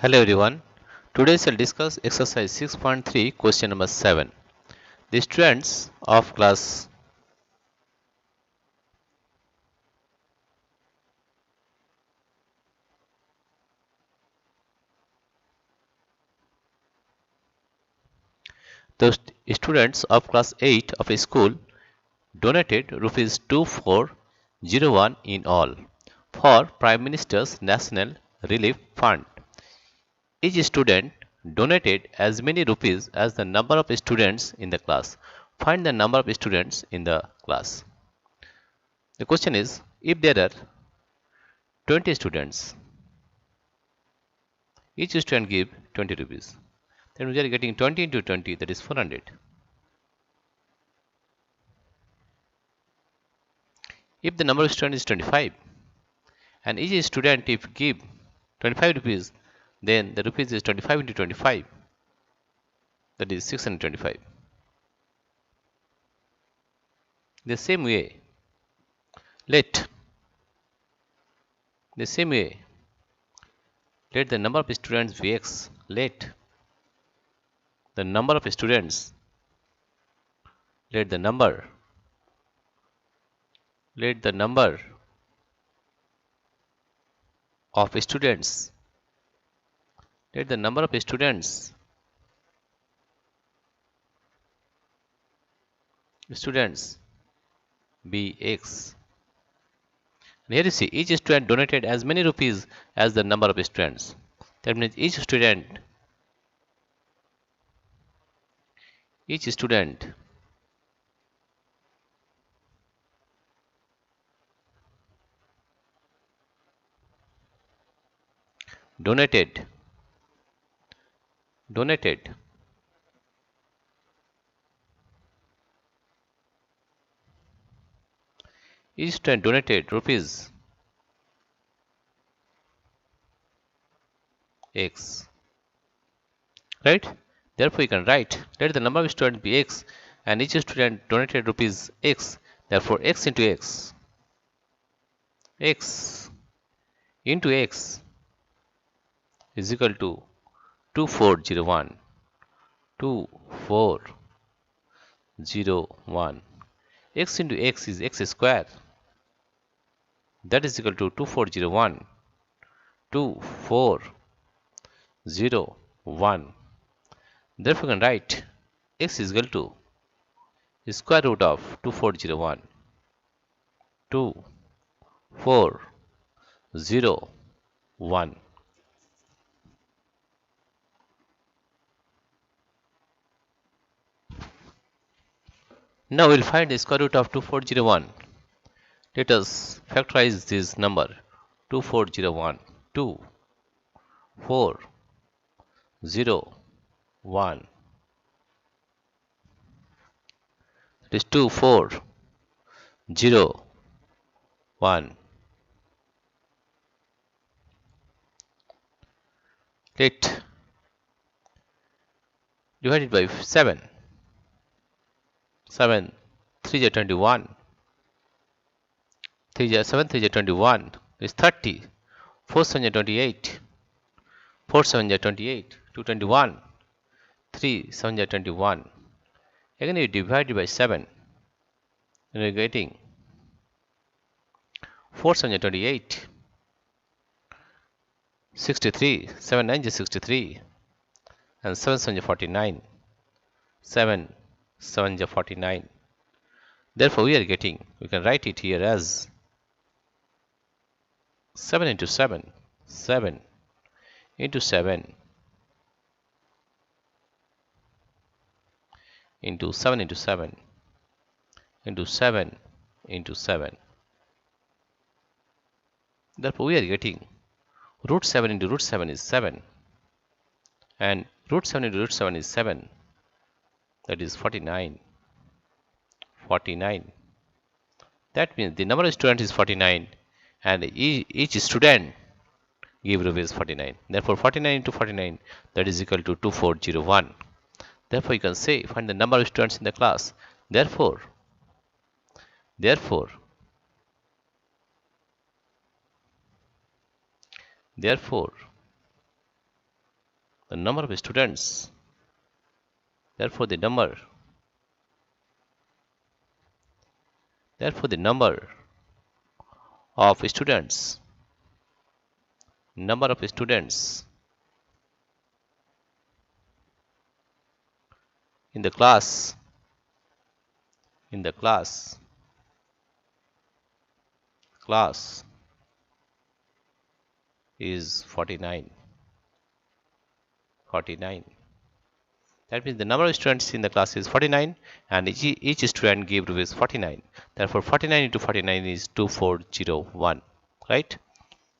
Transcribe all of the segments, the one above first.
Hello everyone. Today we'll discuss exercise 6.3 question number 7. The students of class the students of class 8 of a school donated rupees 2401 in all for Prime Minister's National Relief Fund. Each student donated as many rupees as the number of students in the class. Find the number of students in the class. The question is, if there are 20 students, each student give 20 rupees. Then we are getting 20 into 20, that is 400. If the number of students is 25 and each student if give 25 rupees, then the rupees is 25 into 25, that is 625. The same way, let the number of students be x. Let the number of students let the number of students be x. And here you see each student donated as many rupees as the number of students. That means each student donated rupees x, right? Therefore you can write let the number of students be x and each student donated rupees x. Therefore x into x into x is equal to 2401. X into x is x square, that is equal to 2401. Therefore you can write x is equal to square root of 2401. Now we'll find the square root of 2401. Let us factorize this number 2401. 2401. That is 2401. Let divided by 7. 7 3 is 21. 7 3 is 21 is 30. 4 7 is 28. 4 7 is 28. 221. 3 7 is 21. Again you divide it by 7 and you are getting 4 7 is 28. 63. 7 9 is 63. And 7 7 is 49. 7 7 is 49. Therefore we can write it here as 7 into 7. 7 into 7 into 7 into 7 into 7 into 7. Therefore we are getting root 7 into root 7 is 7 and root 7 into root 7 is 7, that is 49. That means the number of students is 49 and each student give rupees 49. Therefore 49 into 49, that is equal to 2401. Therefore you can say find the number of students in the class. Therefore the number of students. Therefore, the number of students in the class class is 49. That means the number of students in the class is 49 and each student gave rupees 49. Therefore, 49 into 49 is 2401. Right?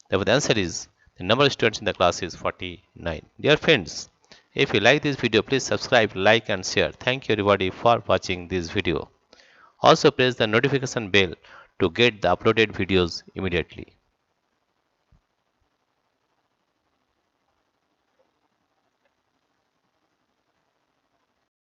Therefore, the answer is the number of students in the class is 49. Dear friends, if you like this video, please subscribe, like and share. Thank you everybody for watching this video. Also press the notification bell to get the uploaded videos immediately.